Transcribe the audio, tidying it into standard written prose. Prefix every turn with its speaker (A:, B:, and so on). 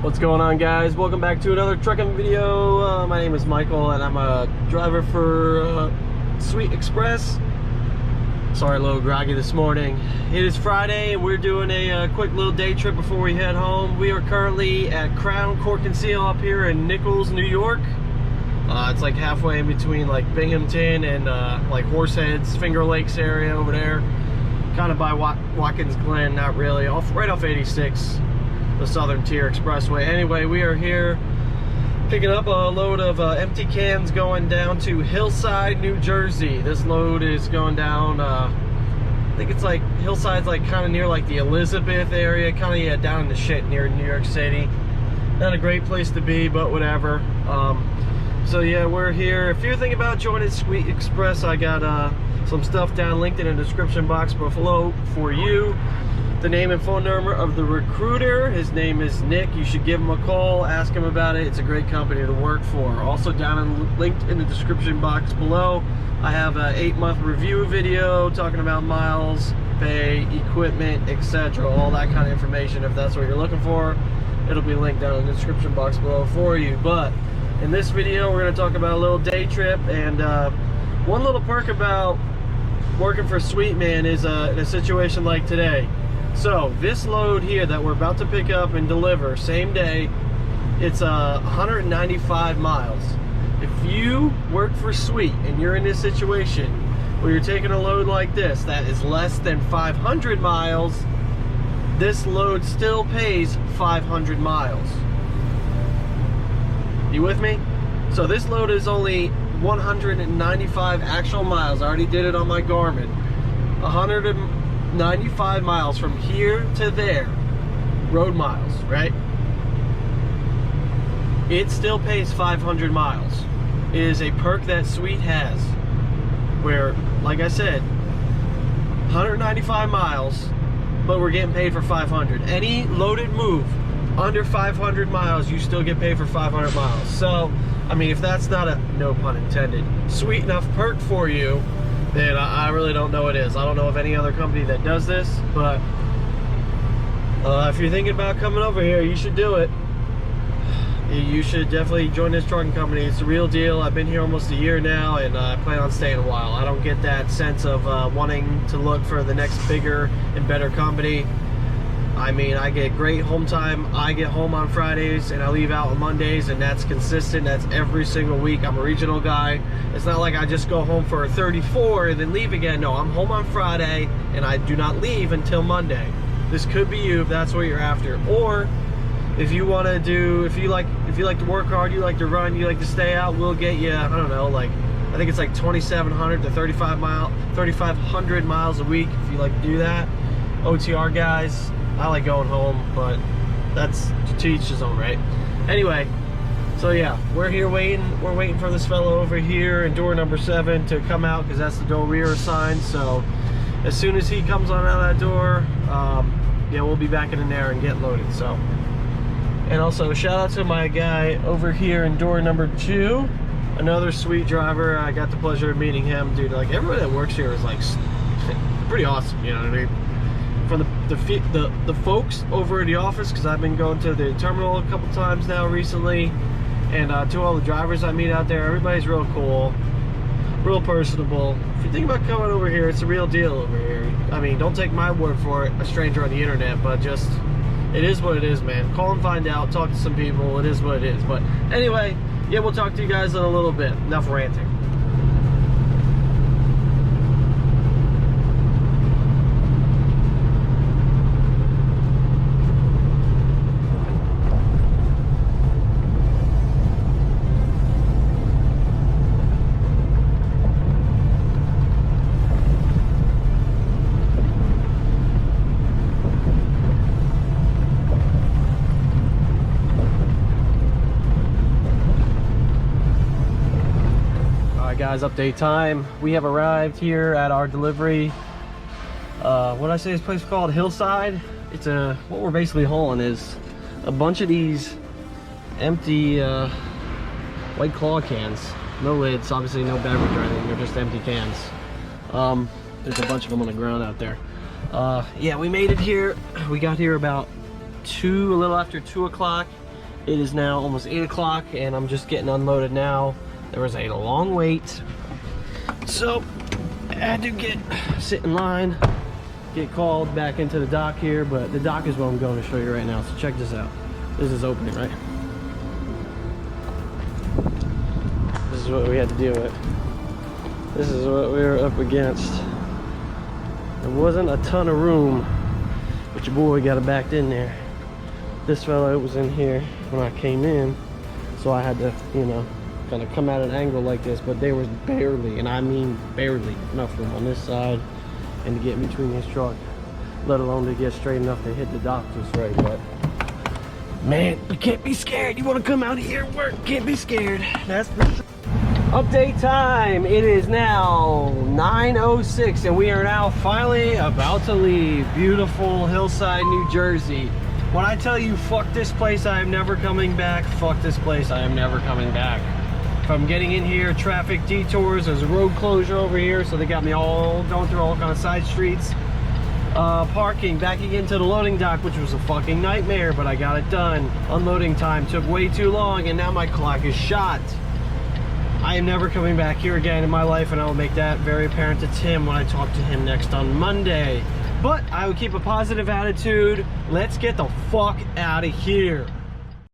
A: What's going on, guys? Welcome back to another trucking video. My name is Michael and I'm a driver for Sweet Express. Sorry, a little groggy this morning. It is Friday and we're doing a quick little day trip before we head home. We are currently at Crown Cork and Seal up here in Nichols, New York. It's like halfway in between like Binghamton and like Horseheads, Finger Lakes area over there. Kind of by Watkins Glen, not really. Right off 86. The Southern Tier Expressway. Anyway, we are here picking up a load of empty cans going down to Hillside, New Jersey. This load is going down, I think it's like Hillside's like kind of near like the Elizabeth area, kind of down in the shit near New York City. Not a great place to be, but whatever. So yeah, we're here. If you're thinking about joining Sweet Express, I got some stuff down linked in the description box below for you. The name and phone number of the recruiter. His name is Nick. You should give him a call, ask him about it. It's a great company to work for. Also linked in the description box below, I have an 8-month review video talking about miles, pay, equipment, etc. All that kind of information. If that's what you're looking for, it'll be linked down in the description box below for you. But in this video, we're going to talk about a little day trip. And one little perk about working for Sweet Man is in a situation like today. So this load here that we're about to pick up and deliver same day, it's 195 miles. If you work for Sweet and you're in this situation where you're taking a load like this that is less than 500 miles, this load still pays 500 miles. You with me? So this load is only 195 actual miles. I already did it on my Garmin. 195 miles from here to there, road miles, right? It still pays 500 miles. It is a perk that Sweet has, where, like I said, 195 miles, but we're getting paid for 500. Any loaded move under 500 miles, you still get paid for 500 miles. So, I mean, if that's not a, no pun intended, sweet enough perk for you, then I really don't know what it is. I don't know of any other company that does this, but if you're thinking about coming over here, you should do it. You should definitely join this trucking company. It's the real deal. I've been here almost a year now, and I plan on staying a while. I don't get that sense of wanting to look for the next bigger and better company. I mean, I get great home time. I get home on Fridays and I leave out on Mondays, and that's consistent. That's every single week. I'm a regional guy. It's not like I just go home for 34 and then leave again. No, I'm home on Friday and I do not leave until Monday. This could be you if that's what you're after. Or if you want to do, if you like to work hard, you like to run, you like to stay out, we'll get you, I don't know, like, I think it's like 2,700 to 3,500 miles a week if you like to do that. OTR guys. I like going home, but that's to each his own, right? Anyway, so yeah, we're here waiting. We're waiting for this fellow over here in door number 7 to come out, because that's the door we are assigned. So as soon as he comes on out of that door, yeah, we'll be back in there and get loaded. So, and also shout out to my guy over here in door number 2, another Sweet driver. I got the pleasure of meeting him, dude. Like, everybody that works here is like pretty awesome, you know what I mean? From the folks over at the office, because I've been going to the terminal a couple times now recently, and to all the drivers I meet out there, everybody's real cool, real personable. If you think about coming over here, it's a real deal over here. I mean, don't take my word for it, a stranger on the internet, but just, it is what it is, man. Call and find out, talk to some people, it is what it is. But anyway, yeah, we'll talk to you guys in a little bit. Enough ranting. Guys, update time. We have arrived here at our delivery. What did I say this place is called? Hillside. It's what we're basically hauling is a bunch of these empty White Claw cans. No lids, obviously no beverage or anything. They're just empty cans. There's a bunch of them on the ground out there. Yeah, we made it here. We got here about a little after 2 o'clock. It is now almost 8 o'clock and I'm just getting unloaded now. There was a long wait. So I had to sit in line, get called back into the dock here, but the dock is what I'm going to show you right now. So check this out. This is opening, right? This is what we had to deal with. This is what we were up against. There wasn't a ton of room, but your boy got it backed in there. This fella was in here when I came in, so I had to, you know, kind of come at an angle like this, but there was barely, and I mean barely, enough room on this side and to get in between his truck, let alone to get straight enough to hit the dock just right. But man, you can't be scared. You want to come out here and work, can't be scared. That's the update time. It is now 9:06 and we are now finally about to leave beautiful Hillside, New Jersey. When I tell you fuck this place, I am never coming back, fuck this place, I am never coming back. If I'm getting in here, traffic detours, there's a road closure over here, so they got me all going through all kind of side streets. Parking, backing into the loading dock, which was a fucking nightmare, but I got it done. Unloading time took way too long, and now my clock is shot. I am never coming back here again in my life, and I will make that very apparent to Tim when I talk to him next on Monday. But I will keep a positive attitude. Let's get the fuck out of here.